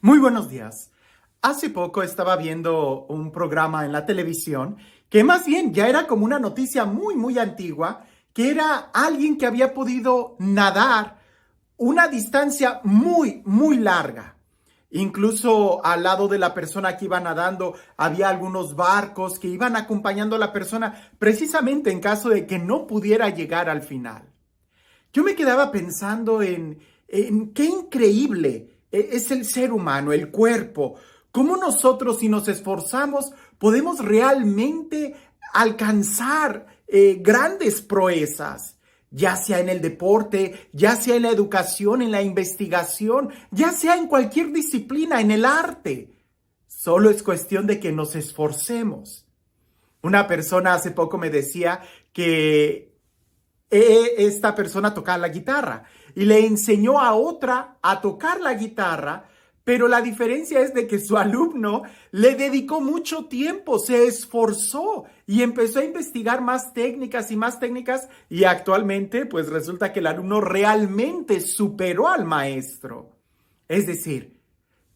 Muy buenos días. Hace poco estaba viendo un programa en la televisión que más bien ya era como una noticia muy antigua, que era alguien que había podido nadar una distancia muy larga. Incluso al lado de la persona que iba nadando había algunos barcos que iban acompañando a la persona precisamente en caso de que no pudiera llegar al final. Yo me quedaba pensando en qué increíble es el ser humano, el cuerpo, cómo nosotros si nos esforzamos podemos realmente alcanzar grandes proezas, ya sea en el deporte, ya sea en la educación, en la investigación, ya sea en cualquier disciplina, en el arte. Solo es cuestión de que nos esforcemos. Una persona hace poco me decía que esta persona tocaba la guitarra y le enseñó a otra a tocar la guitarra, pero la diferencia es de que su alumno le dedicó mucho tiempo, se esforzó y empezó a investigar más técnicas y actualmente pues resulta que el alumno realmente superó al maestro. Es decir,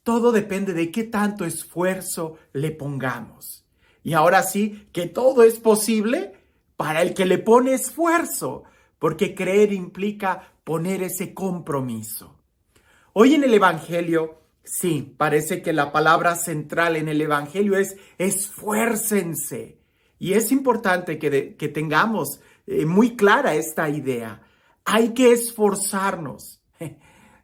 todo depende de qué tanto esfuerzo le pongamos. Y ahora sí que todo es posible para el que le pone esfuerzo, porque creer implica poner ese compromiso. Hoy en el Evangelio, sí, parece que la palabra central en el Evangelio es esfuércense. Y es importante que tengamos muy clara esta idea. Hay que esforzarnos.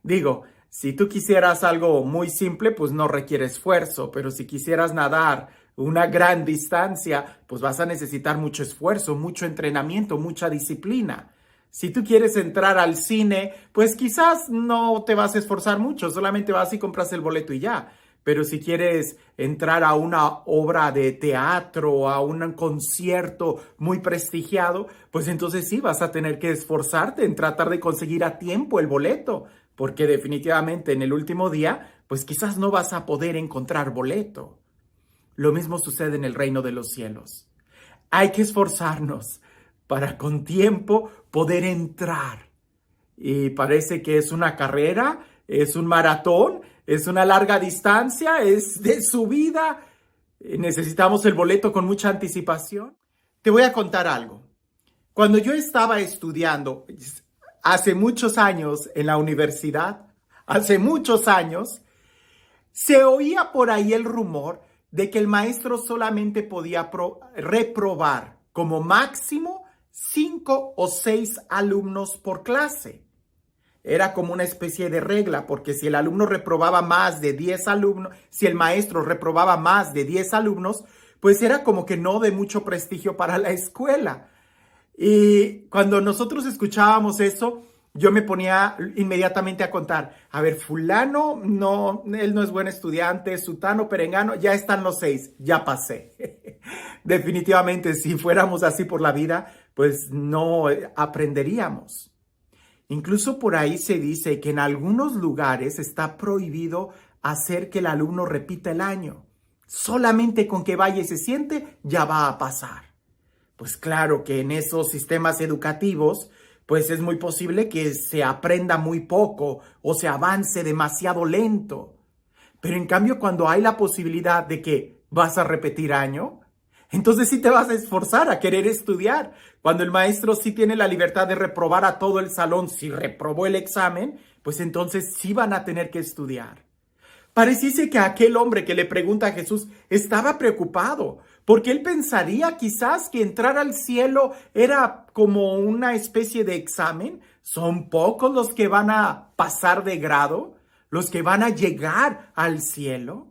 Digo, si tú quisieras algo muy simple, pues no requiere esfuerzo, pero si quisieras nadar una gran distancia, pues vas a necesitar mucho esfuerzo, mucho entrenamiento, mucha disciplina. Si tú quieres entrar al cine, pues quizás no te vas a esforzar mucho, solamente vas y compras el boleto y ya. Pero si quieres entrar a una obra de teatro, a un concierto muy prestigiado, pues entonces sí vas a tener que esforzarte en tratar de conseguir a tiempo el boleto, porque definitivamente en el último día, pues quizás no vas a poder encontrar boleto. Lo mismo sucede en el reino de los cielos. Hay que esforzarnos para con tiempo poder entrar. Y parece que es una carrera, es un maratón, es una larga distancia, es de subida. Necesitamos el boleto con mucha anticipación. Te voy a contar algo. Cuando yo estaba estudiando hace muchos años en la universidad, hace muchos años, se oía por ahí el rumor de que el maestro solamente podía reprobar como máximo 5 o 6 alumnos por clase. Era como una especie de regla, porque si el alumno reprobaba más de 10 alumnos, si el maestro reprobaba más de 10 alumnos, pues era como que no de mucho prestigio para la escuela. Y cuando nosotros escuchábamos eso, yo me ponía inmediatamente a contar, a ver, fulano, no, él no es buen estudiante, sutano, perengano, ya están los 6, ya pasé. Definitivamente, si fuéramos así por la vida, pues no aprenderíamos. Incluso por ahí se dice que en algunos lugares está prohibido hacer que el alumno repita el año. Solamente con que vaya y se siente, ya va a pasar. Pues claro que en esos sistemas educativos, pues es muy posible que se aprenda muy poco o se avance demasiado lento. Pero en cambio, cuando hay la posibilidad de que vas a repetir año, entonces sí te vas a esforzar a querer estudiar. Cuando el maestro sí tiene la libertad de reprobar a todo el salón si reprobó el examen, pues entonces sí van a tener que estudiar. Pareciese que aquel hombre que le pregunta a Jesús estaba preocupado, porque él pensaría quizás que entrar al cielo era como una especie de examen. Son pocos los que van a pasar de grado, los que van a llegar al cielo.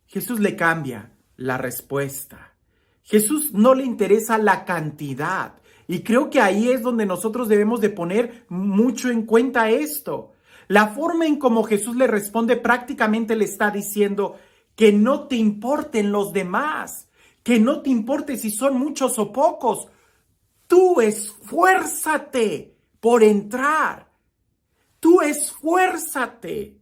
Jesús le cambia la respuesta. Jesús no le interesa la cantidad. Y creo que ahí es donde nosotros debemos de poner mucho en cuenta esto. La forma en cómo Jesús le responde prácticamente le está diciendo que no te importen los demás, que no te importe si son muchos o pocos. Tú esfuérzate por entrar. Tú esfuérzate.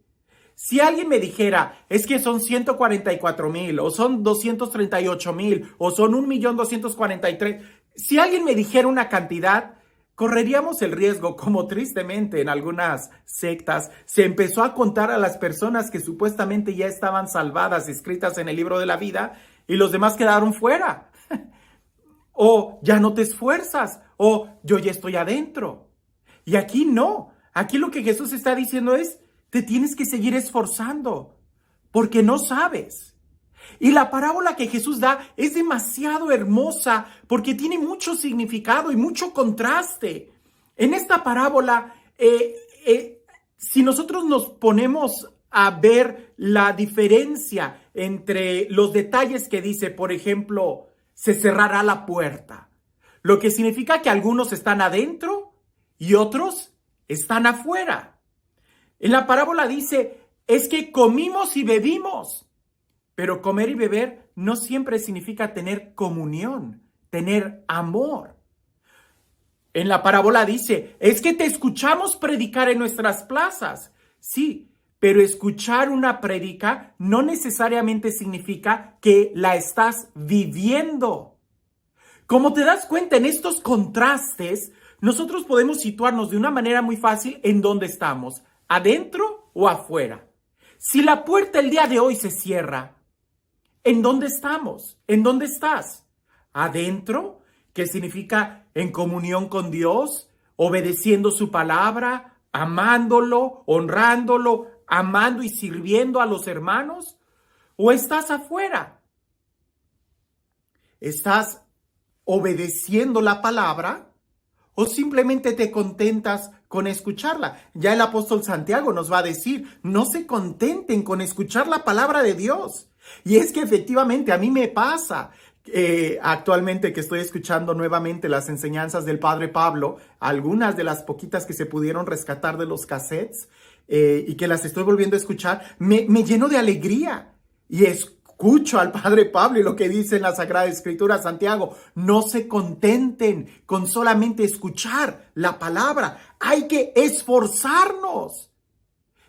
Si alguien me dijera, es que son 144,000, o son 238,000, o son 1,243,000, si alguien me dijera una cantidad, correríamos el riesgo, como tristemente en algunas sectas se empezó a contar a las personas que supuestamente ya estaban salvadas, escritas en el libro de la vida, y los demás quedaron fuera. O ya no te esfuerzas, o yo ya estoy adentro. Y aquí no, aquí lo que Jesús está diciendo es, te tienes que seguir esforzando, porque no sabes. Y la parábola que Jesús da es demasiado hermosa porque tiene mucho significado y mucho contraste. En esta parábola, si nosotros nos ponemos a ver la diferencia entre los detalles que dice, por ejemplo, se cerrará la puerta, lo que significa que algunos están adentro y otros están afuera. En la parábola dice, es que comimos y bebimos. Pero comer y beber no siempre significa tener comunión, tener amor. En la parábola dice, es que te escuchamos predicar en nuestras plazas. Sí, pero escuchar una prédica no necesariamente significa que la estás viviendo. Como te das cuenta en estos contrastes, nosotros podemos situarnos de una manera muy fácil en dónde estamos, adentro o afuera. Si la puerta el día de hoy se cierra, ¿en dónde estamos? ¿En dónde estás? ¿Adentro? ¿Qué significa en comunión con Dios? ¿Obedeciendo su palabra? ¿Amándolo? ¿Honrándolo? ¿Amando y sirviendo a los hermanos? ¿O estás afuera? ¿Estás obedeciendo la palabra? ¿O simplemente te contentas con escucharla? Ya el apóstol Santiago nos va a decir, no se contenten con escuchar la palabra de Dios. Y es que efectivamente a mí me pasa actualmente que estoy escuchando nuevamente las enseñanzas del Padre Pablo, algunas de las poquitas que se pudieron rescatar de los cassettes y que las estoy volviendo a escuchar, me lleno de alegría y escucho al Padre Pablo y lo que dice en la Sagrada Escritura, Santiago, no se contenten con solamente escuchar la palabra, hay que esforzarnos.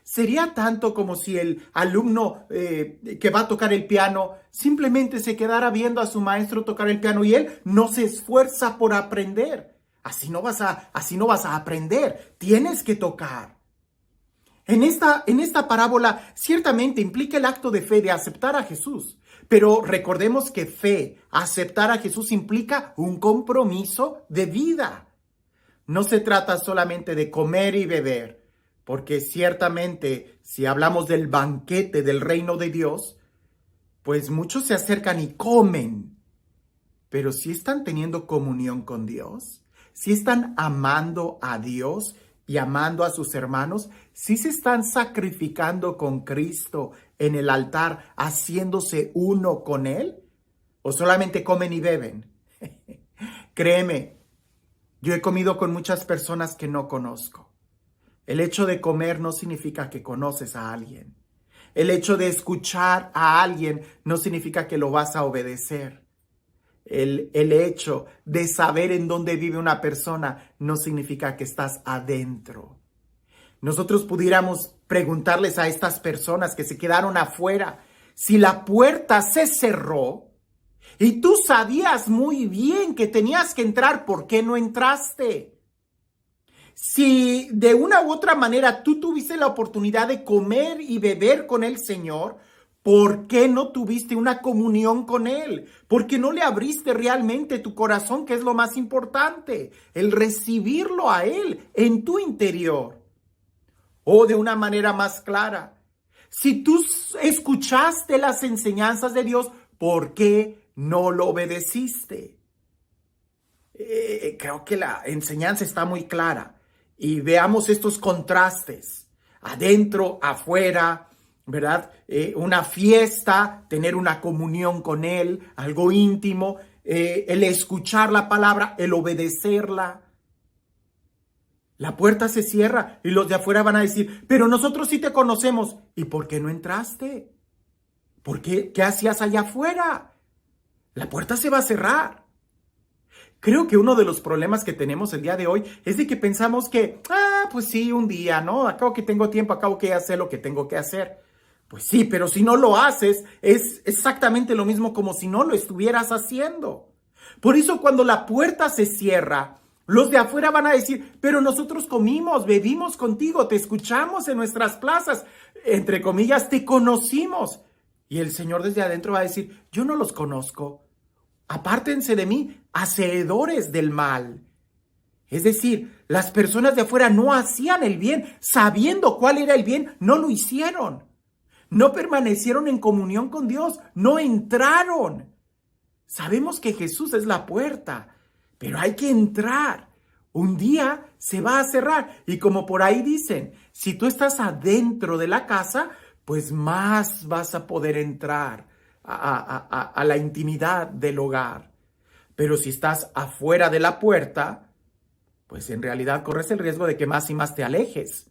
Sería tanto como si el alumno que va a tocar el piano simplemente se quedara viendo a su maestro tocar el piano y él no se esfuerza por aprender. Así no vas a aprender. Tienes que tocar. En esta parábola ciertamente implica el acto de fe de aceptar a Jesús. Pero recordemos que fe, aceptar a Jesús implica un compromiso de vida. No se trata solamente de comer y beber. Porque ciertamente, si hablamos del banquete del reino de Dios, pues muchos se acercan y comen. Pero si están teniendo comunión con Dios, si están amando a Dios y amando a sus hermanos, si se están sacrificando con Cristo en el altar, haciéndose uno con Él, o solamente comen y beben. Créeme, yo he comido con muchas personas que no conozco. El hecho de comer no significa que conoces a alguien. El hecho de escuchar a alguien no significa que lo vas a obedecer. El hecho de saber en dónde vive una persona no significa que estás adentro. Nosotros pudiéramos preguntarles a estas personas que se quedaron afuera, si la puerta se cerró y tú sabías muy bien que tenías que entrar, ¿por qué no entraste? Si de una u otra manera tú tuviste la oportunidad de comer y beber con el Señor, ¿por qué no tuviste una comunión con Él? ¿Por qué no le abriste realmente tu corazón, que es lo más importante? El recibirlo a Él en tu interior. O de una manera más clara, si tú escuchaste las enseñanzas de Dios, ¿por qué no lo obedeciste? Creo que la enseñanza está muy clara. Y veamos estos contrastes, adentro, afuera, ¿verdad? Una fiesta, tener una comunión con Él, algo íntimo, el escuchar la palabra, el obedecerla. La puerta se cierra y los de afuera van a decir, pero nosotros sí te conocemos. ¿Y por qué no entraste? ¿Por qué? ¿Qué hacías allá afuera? La puerta se va a cerrar. Creo que uno de los problemas que tenemos el día de hoy es de que pensamos que, pues sí, un día, ¿no? Acabo que tengo tiempo, acabo que ya sé lo que tengo que hacer. Pues sí, pero si no lo haces, es exactamente lo mismo como si no lo estuvieras haciendo. Por eso cuando la puerta se cierra, Los de afuera van a decir, pero nosotros comimos, bebimos contigo, te escuchamos en nuestras plazas, entre comillas, te conocimos. Y el Señor desde adentro va a decir, yo no los conozco. Apártense de mí, hacedores del mal. Es decir, las personas de afuera no hacían el bien, sabiendo cuál era el bien, no lo hicieron. No permanecieron en comunión con Dios, no entraron. Sabemos que Jesús es la puerta, pero hay que entrar. Un día se va a cerrar y como por ahí dicen, si tú estás adentro de la casa, pues más vas a poder entrar a la intimidad del hogar. Pero si estás afuera de la puerta, pues en realidad corres el riesgo de que más y más te alejes.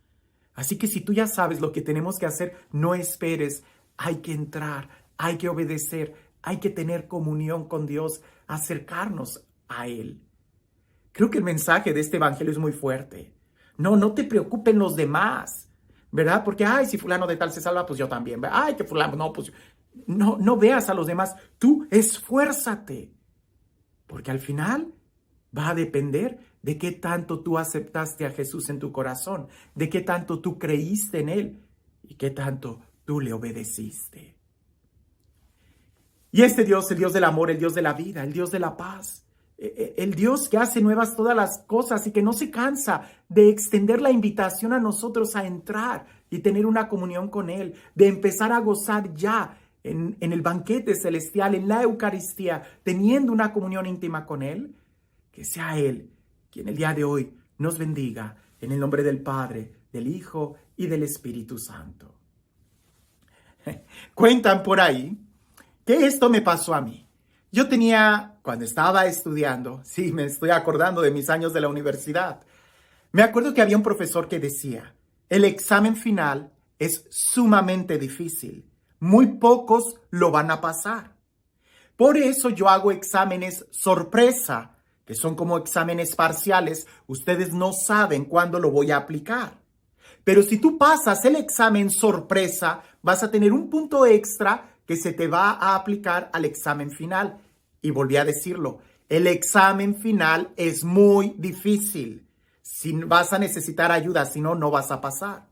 Así que si tú ya sabes lo que tenemos que hacer, no esperes. Hay que entrar, hay que obedecer, hay que tener comunión con Dios, acercarnos a Él. Creo que el mensaje de este evangelio es muy fuerte. No te preocupen los demás, ¿verdad? Porque, si fulano de tal se salva, pues yo también. Que fulano, no, pues no veas a los demás. Tú esfuérzate, porque al final va a depender de qué tanto tú aceptaste a Jesús en tu corazón, de qué tanto tú creíste en Él y qué tanto tú le obedeciste. Y este Dios, el Dios del amor, el Dios de la vida, el Dios de la paz, el Dios que hace nuevas todas las cosas y que no se cansa de extender la invitación a nosotros a entrar y tener una comunión con Él, de empezar a gozar ya en el banquete celestial, en la Eucaristía, teniendo una comunión íntima con Él, que sea Él quien el día de hoy nos bendiga en el nombre del Padre, del Hijo y del Espíritu Santo. Cuentan por ahí que esto me pasó a mí. Yo tenía, cuando estaba estudiando, sí, me estoy acordando de mis años de la universidad, me acuerdo que había un profesor que decía, el examen final es sumamente difícil, muy pocos lo van a pasar. Por eso yo hago exámenes sorpresa, que son como exámenes parciales, ustedes no saben cuándo lo voy a aplicar. Pero si tú pasas el examen sorpresa, vas a tener un punto extra que se te va a aplicar al examen final. Y volví a decirlo, el examen final es muy difícil. Si vas a necesitar ayuda, si no, no vas a pasar.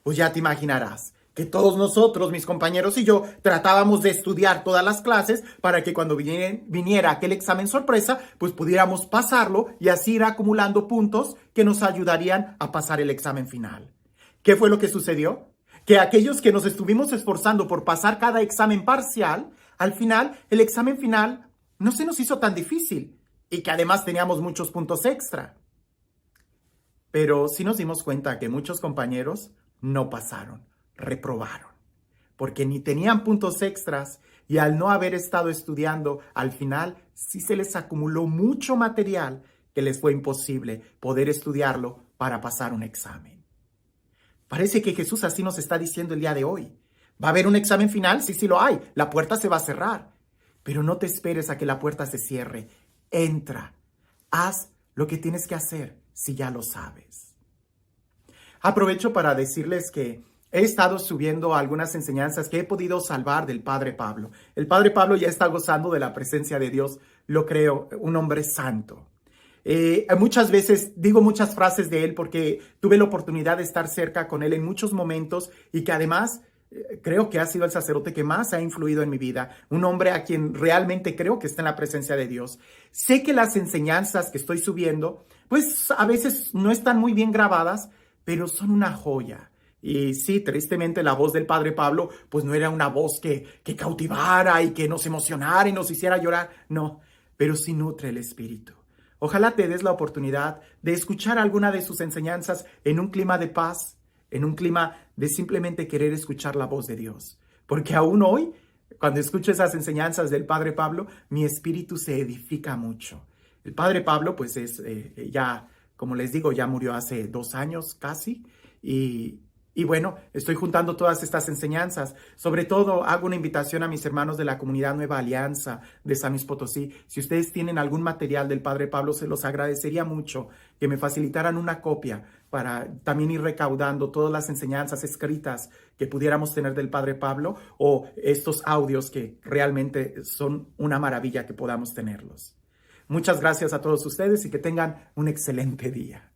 Pues ya te imaginarás que todos nosotros, mis compañeros y yo, tratábamos de estudiar todas las clases para que cuando viniera aquel examen sorpresa, pues pudiéramos pasarlo y así ir acumulando puntos que nos ayudarían a pasar el examen final. ¿Qué fue lo que sucedió? Que aquellos que nos estuvimos esforzando por pasar cada examen parcial, al final, el examen final no se nos hizo tan difícil y que además teníamos muchos puntos extra. Pero sí nos dimos cuenta que muchos compañeros no pasaron, reprobaron, porque ni tenían puntos extras y al no haber estado estudiando, al final sí se les acumuló mucho material que les fue imposible poder estudiarlo para pasar un examen. Parece que Jesús así nos está diciendo el día de hoy. ¿Va a haber un examen final? Sí, sí lo hay. La puerta se va a cerrar. Pero no te esperes a que la puerta se cierre. Entra. Haz lo que tienes que hacer si ya lo sabes. Aprovecho para decirles que he estado subiendo algunas enseñanzas que he podido salvar del Padre Pablo. El Padre Pablo ya está gozando de la presencia de Dios. Lo creo, un hombre santo. Muchas veces digo muchas frases de él porque tuve la oportunidad de estar cerca con él en muchos momentos y que además creo que ha sido el sacerdote que más ha influido en mi vida, un hombre a quien realmente creo que está en la presencia de Dios. Sé que las enseñanzas que estoy subiendo, pues a veces no están muy bien grabadas, pero son una joya. Y sí, tristemente la voz del Padre Pablo, pues no era una voz que cautivara y que nos emocionara y nos hiciera llorar, no, pero sí nutre el espíritu. Ojalá te des la oportunidad de escuchar alguna de sus enseñanzas en un clima de paz, en un clima de simplemente querer escuchar la voz de Dios. Porque aún hoy, cuando escucho esas enseñanzas del Padre Pablo, mi espíritu se edifica mucho. El Padre Pablo, pues es ya, como les digo, ya murió hace 2 años casi. Y bueno, estoy juntando todas estas enseñanzas. Sobre todo, hago una invitación a mis hermanos de la comunidad Nueva Alianza de San Luis Potosí. Si ustedes tienen algún material del Padre Pablo, se los agradecería mucho que me facilitaran una copia para también ir recaudando todas las enseñanzas escritas que pudiéramos tener del Padre Pablo o estos audios que realmente son una maravilla que podamos tenerlos. Muchas gracias a todos ustedes y que tengan un excelente día.